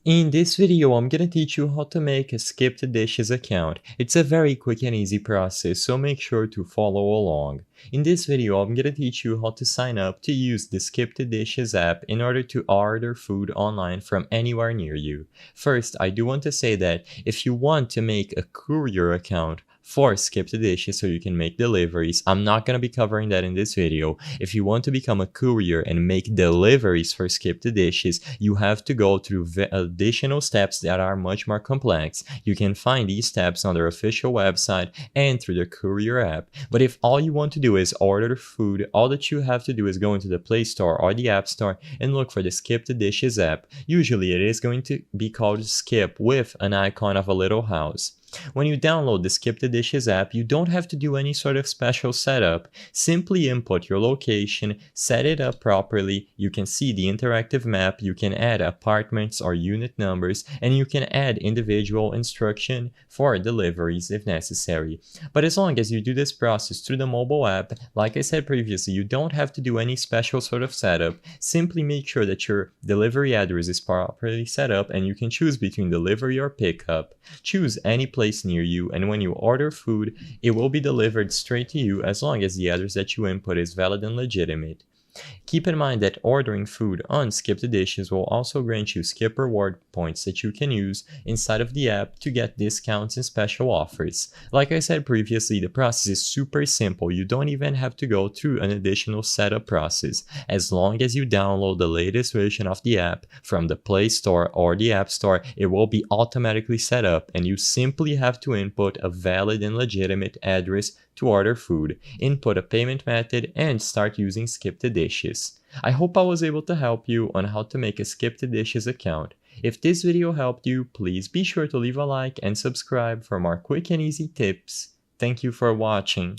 In this video, I'm gonna teach you how to make a Skip the Dishes account. It's a very quick and easy process, so make sure to follow along. In this video, I'm gonna teach you how to sign up to use the Skip the Dishes app in order to order food online from anywhere near you. First, I do want to say that if you want to make a courier account for Skip the Dishes so you can make deliveries, I'm not gonna be covering that in this video. If you want to become a courier and make deliveries for Skip the Dishes, you have to go through additional steps that are much more complex. You can find these steps on their official website and through the courier app. But if all you want to do is order food, all that you have to do is go into the Play Store or the App Store and look for the Skip the Dishes app. Usually it is going to be called Skip with an icon of a little house. When you download the Skip the Dishes app, you don't have to do any sort of special setup. Simply input your location, set it up properly, you can see the interactive map, you can add apartments or unit numbers, and you can add individual instruction for deliveries if necessary. But as long as you do this process through the mobile app, like I said previously, you don't have to do any special sort of setup. Simply make sure that your delivery address is properly set up and you can choose between delivery or pickup. Choose any place near you, and when you order food, it will be delivered straight to you as long as the address that you input is valid and legitimate. Keep in mind that ordering food on Skip the Dishes will also grant you Skip reward points that you can use inside of the app to get discounts and special offers. Like I said previously, the process is super simple. You don't even have to go through an additional setup process. As long as you download the latest version of the app from the Play Store or the App Store, it will be automatically set up and you simply have to input a valid and legitimate address to order food, input a payment method, and start using Skip the Dishes. I hope I was able to help you on how to make a Skip the Dishes account. If this video helped you, please be sure to leave a like and subscribe for more quick and easy tips. Thank you for watching.